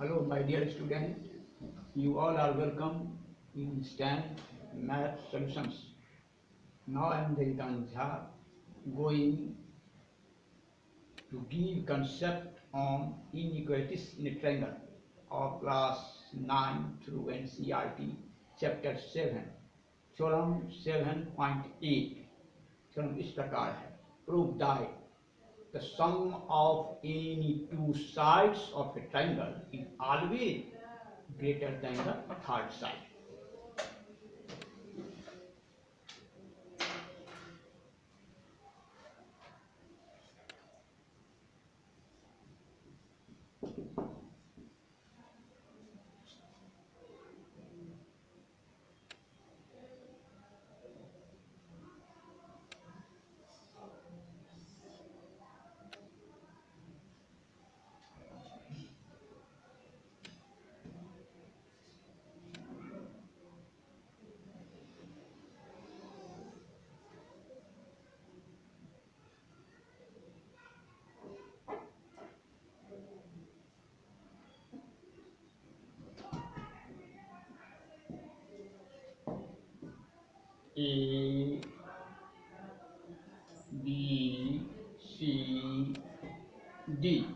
Hello, my dear students. You all are welcome in STAND Math Solutions. Now I am Devikan Jha going to give concept on inequalities in a triangle of class 9 through NCERT chapter 7 theorem 7.8 theorem इस प्रकार है prove that the sum of any two sides of a triangle is always greater than the third side. A, B, C, D.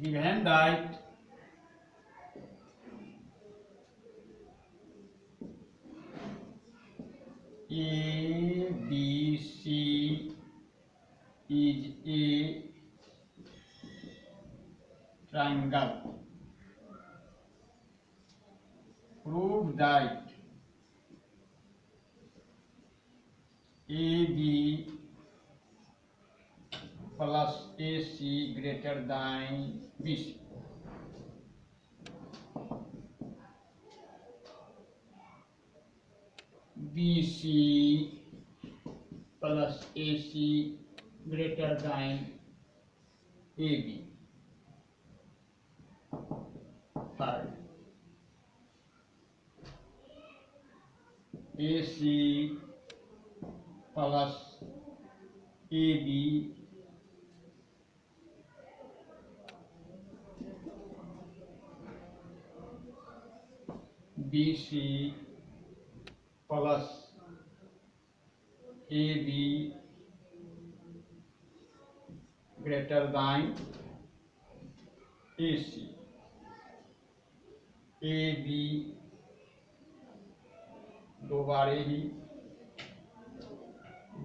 Given that A, B, C is a triangle, prove that AB plus AC greater than BC. BC plus AC greater than AB. Third, AC plus AB BC plus AB greater than AC. AB दो बार AB,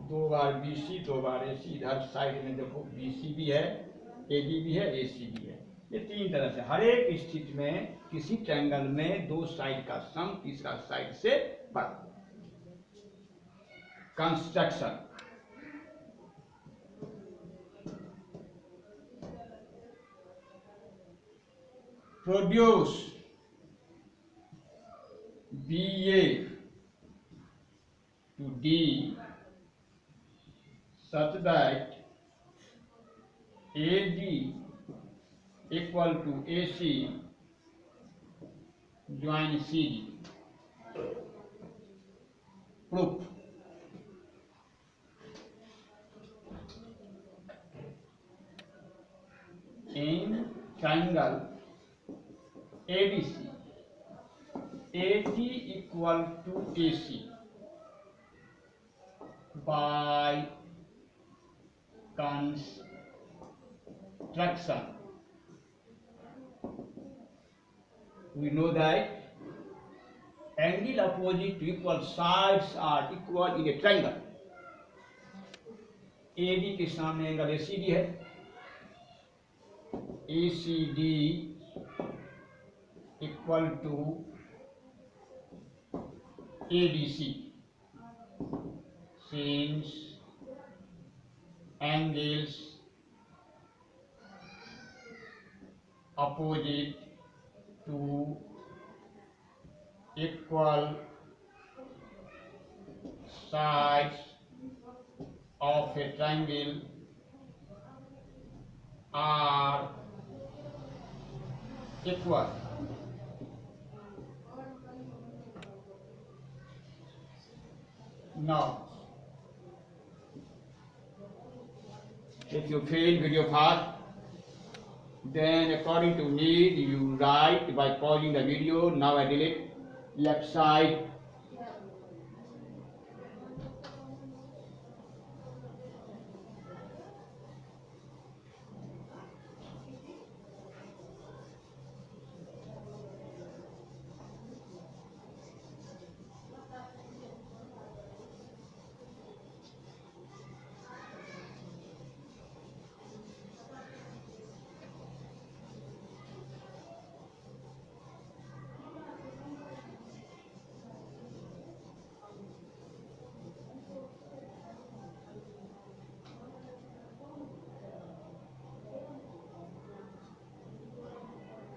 दो बार BC, दो बार AC. इधर side में देखो BC भी है, AB भी है, AC भी है. ये तीन तरह से हर एक स्थिति में किसी ट्रायंगल में दो साइड का सम तीसरा साइड से बड़ा. Construction produce BA to D such that AD equal to AC join CD. Proof. In triangle ABC, AD equal to AC by construction. We know that angle opposite to equal sides are equal in a triangle. AD के सामने angle ACD है, ACD equal to ADC, since angles opposite to equal sides of a triangle are equal. Now, if you fail video fast, Then according to need you write by pausing the video. Now I delete left side.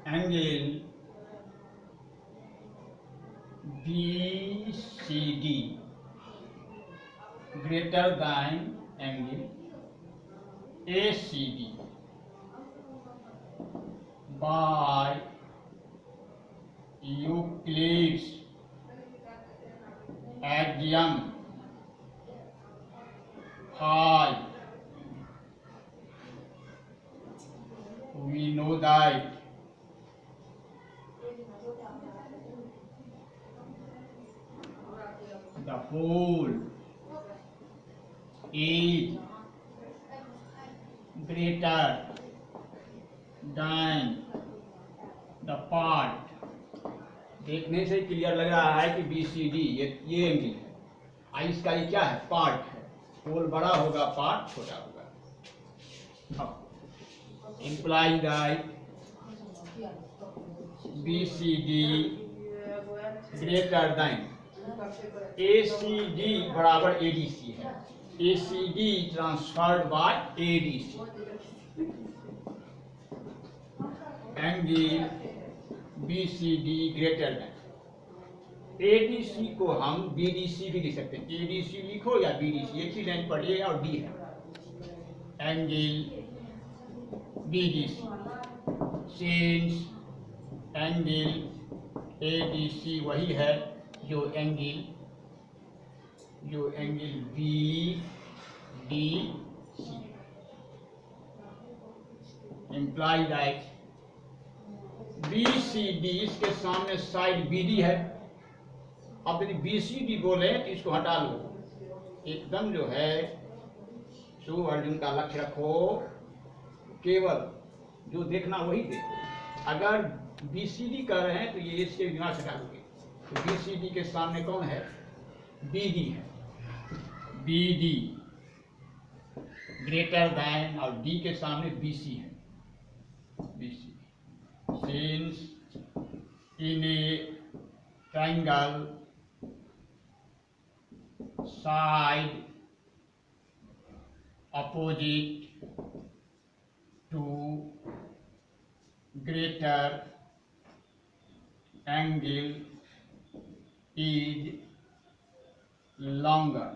Angle BCD greater than angle ACD by Euclid's axiom 5. We know that the whole is greater than the part. देखने से clear लग रहा है कि BCD ये angle है। आई इसका ये क्या है? पार्ट है। होल बड़ा होगा, पार्ट छोटा होगा। अब imply that BCD greater than ACD बराबर ADC है। ACD transferred by ADC। Angle BCD greater than ADC को हम BDC भी लिख सकते हैं। ADC लिखो या BDC, एक ही लाइन पर A और D है। Angle BDC since angle ADC वही है जो angle BDC imply that BCD इसके सामने साइड BD है। अब यदि BCD बोले तो इसको हटा लो, एकदम जो है सो अर्जुन का लक्ष्य रखो, केवल जो देखना वही देखो। अगर BCD कर रहे हैं तो ये इसके दिमाग से हटा दोगे। तो BCD के सामने कौन है? BD है। BD ग्रेटर देन और D के सामने BC है। BC since in a triangle side opposite to greater angle is longer.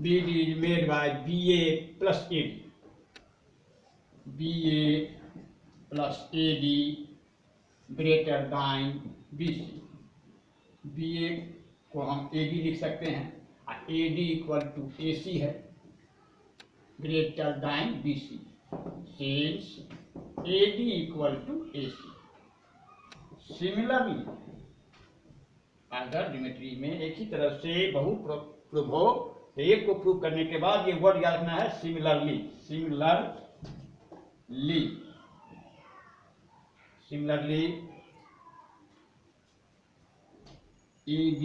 BD is made by BA plus AD. BA plus AD greater than BC. BA को हम AD लिख सकते हैं और AD इक्वल टू AC है, greater than BC since AD equal to AC. Similarly अगर geometry में एक ही तरह से बहुत प्रूव हो, एक को प्रूव करने के बाद ये वर्ड याद रखना है similarly. Similarly AD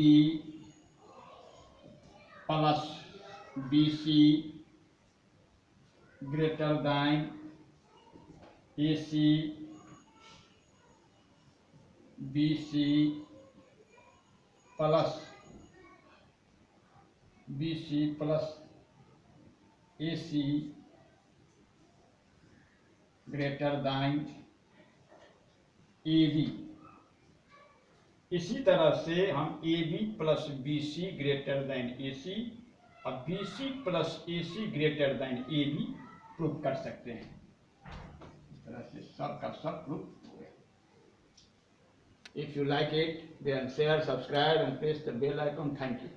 plus BC greater than AC BC plus BC plus AC greater than A B. इसी तरह से हम A B plus B C greater than A C और B C plus A C greater than A B prove कर सकते हैं। इस तरह से सब का सब प्रूव हो गया। If you like it, then share, subscribe and press the bell icon. Thank you.